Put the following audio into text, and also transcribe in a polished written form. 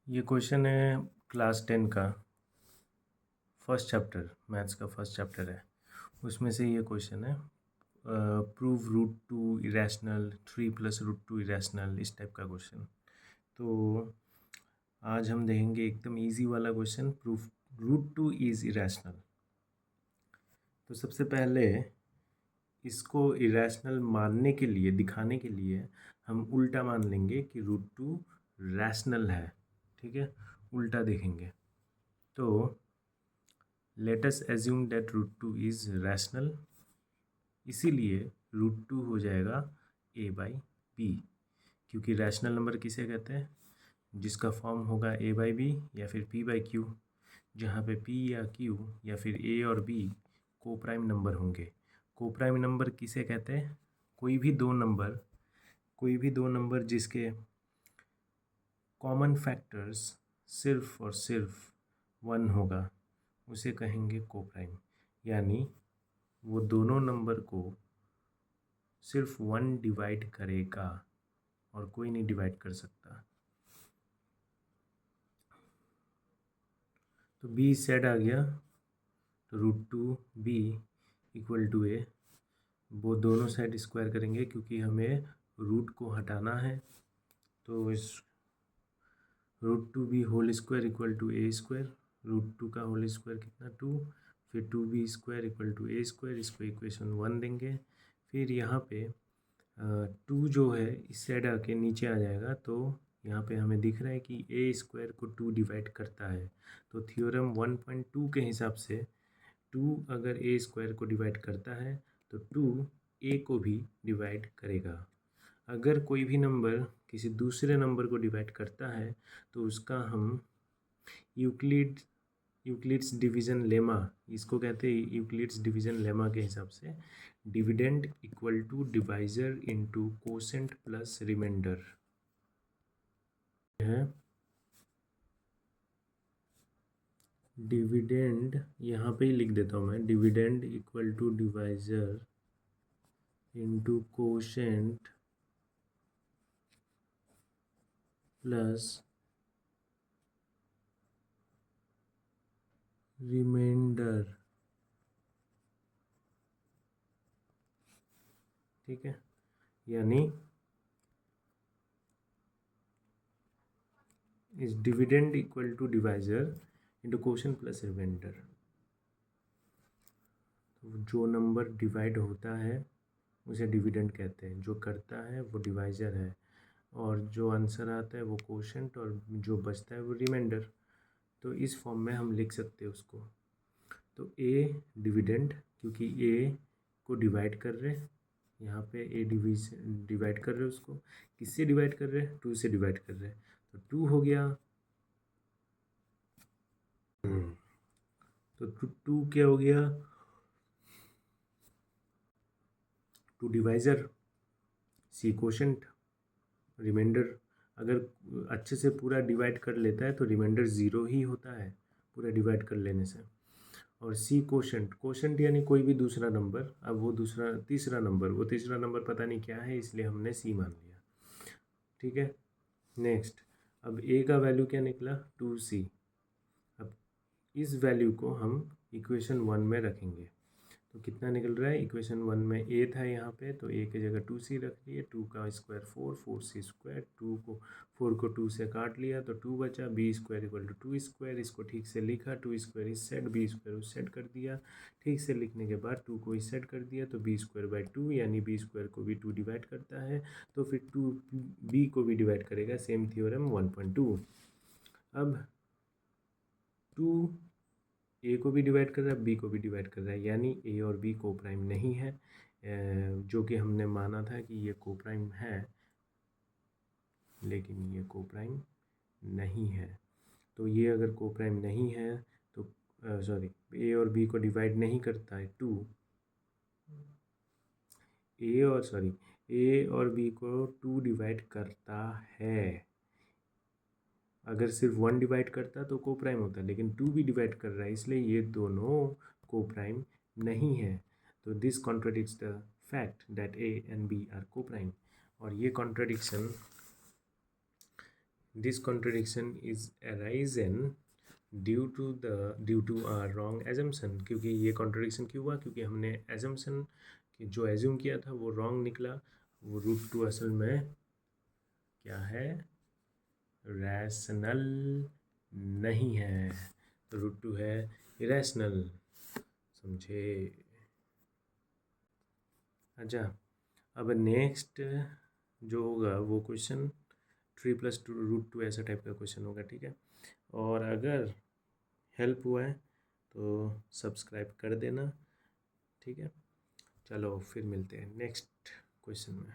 ये क्वेश्चन है क्लास 10 का फर्स्ट चैप्टर, मैथ्स का फर्स्ट चैप्टर है। उसमें से ये क्वेश्चन है, prove root two irrational, 3 + √2 irrational, इस टाइप का क्वेश्चन। तो आज हम देखेंगे एकदम इजी वाला question, proof root two is irrational. तो सबसे पहले इसको इरेशनल मानने के लिए, दिखाने के लिए हम उल्टा मान लेंगे कि रूट टू रैशनल है। ठीक है, उल्टा देखेंगे। तो let us assume that root two is rational, इसीलिए रूट टू हो जाएगा a/b, क्योंकि रैशनल नंबर किसे कहते हैं, जिसका फॉर्म होगा a/b या फिर p/q, जहाँ पे p या q या फिर a और b को प्राइम नंबर होंगे। को प्राइम नंबर किसे कहते हैं, कोई भी दो नंबर जिसके कॉमन फैक्टर्स सिर्फ और सिर्फ 1 होगा, उसे कहेंगे को प्राइम। यानी वो दोनों नंबर को सिर्फ 1 डिवाइड करेगा और कोई नहीं डिवाइड कर सकता। तो b इस साइड आ गया, तो root two b equal to a। वो दोनों साइड स्क्वायर करेंगे क्योंकि हमें रूट को हटाना है। तो इस root two B whole square equal to a square, root two का होल स्क्वायर कितना 2, फिर 2b square equal to a square, इसको इक्वेशन 1 देंगे। फिर यहाँ पे 2 जो है इस साइड आके नीचे आ जाएगा, तो यहाँ पे हमें दिख रहा है कि a स्क्वायर को 2 डिवाइड करता है। तो थ्योरम 1.2 के हिसाब से 2 अगर a स्क्वायर को डिवाइड करता है तो 2 a को भी डिवाइड करेगा। अगर कोई भी नंबर किसी दूसरे नंबर को डिवाइड करता है तो उसका हम यूक्लिड्स डिवीज़न लेमा, इसको कहते हैं यूक्लिड्स डिवीज़न लेमा के हिसाब से dividend equal to divisor into quotient plus remainder है। डिविडेंड यहाँ पे ही लिख देता हूँ मैं, dividend equal to divisor into quotient plus remainder. ठीक है, यानी is dividend equal to divisor into quotient plus remainder. तो जो नंबर डिवाइड होता है उसे डिविडेंड कहते हैं, जो करता है वो डिवाइजर है, और जो आंसर आता है वो कोशेंट, और जो बचता है वो रिमाइंडर। तो इस फॉर्म में हम लिख सकते हैं उसको। तो ए डिविडेंड, क्योंकि ए को डिवाइड कर रहे, यहाँ पे ए डिवाइड कर रहे, उसको किससे डिवाइड कर रहे हैं, 2 से डिवाइड कर रहे हैं, तो 2 हो गया। तो 2 क्या हो गया, 2 डिवाइजर, सी कोशेंट, रिमाइंडर। अगर अच्छे से पूरा डिवाइड कर लेता है तो रिमाइंडर 0 ही होता है पूरा डिवाइड कर लेने से। और सी कोशेंट यानी कोई भी दूसरा नंबर। अब वो तीसरा नंबर पता नहीं क्या है, इसलिए हमने सी मान लिया। ठीक है, नेक्स्ट, अब ए का वैल्यू क्या निकला, 2c। अब इस वैल्यू को हम इक्वेशन 1 में रखेंगे, तो कितना निकल रहा है, इक्वेशन 1 में a था यहाँ पे, तो a की जगह 2c रख लिए, 2 का स्क्वायर 4, 4c स्क्वायर, 4 को 2 से काट लिया तो 2 बचा, b square equal to 2 square, इसको ठीक से लिखा, 2 स्क्वायर इस साइड, b स्क्वायर उस साइड कर दिया। ठीक से लिखने के बाद 2 को इस साइड कर दिया, तो b स्क्वायर बाई 2, यानी b स्क्वायर को भी 2 डिवाइड करता है, तो फिर 2 b को भी डिवाइड करेगा, सेम थ्योरम 1.2। अब 2 ए को भी डिवाइड कर रहा है, बी को भी डिवाइड कर रहा है, यानी ए और बी को प्राइम नहीं है, जो कि हमने माना था कि ये को प्राइम है, लेकिन ये को प्राइम नहीं है। तो ये अगर को प्राइम नहीं है तो सॉरी, ए और बी को डिवाइड नहीं करता है 2, ए और बी को 2 डिवाइड करता है। अगर सिर्फ 1 डिवाइड करता तो को प्राइम होता, लेकिन 2 भी डिवाइड कर रहा है, इसलिए ये दोनों को प्राइम नहीं है। तो this contradicts the fact that a and b are coprime. और ये contradiction this contradiction is arisen due to our wrong assumption. क्योंकि ये कॉन्ट्रडिक्शन क्यों हुआ? क्योंकि हमने एजम्पशन कि जो एज्यूम किया था वो रॉन्ग निकला। वो रूट टू असल में क्या है? रैशनल नहीं है, तो रूट टू है इरेशनल। समझे? अच्छा, अब नेक्स्ट जो होगा वो क्वेश्चन 3+2√2 ऐसा टाइप का क्वेश्चन होगा, ठीक है। और अगर हेल्प हुआ है तो सब्सक्राइब कर देना, ठीक है। चलो फिर मिलते हैं नेक्स्ट क्वेश्चन में।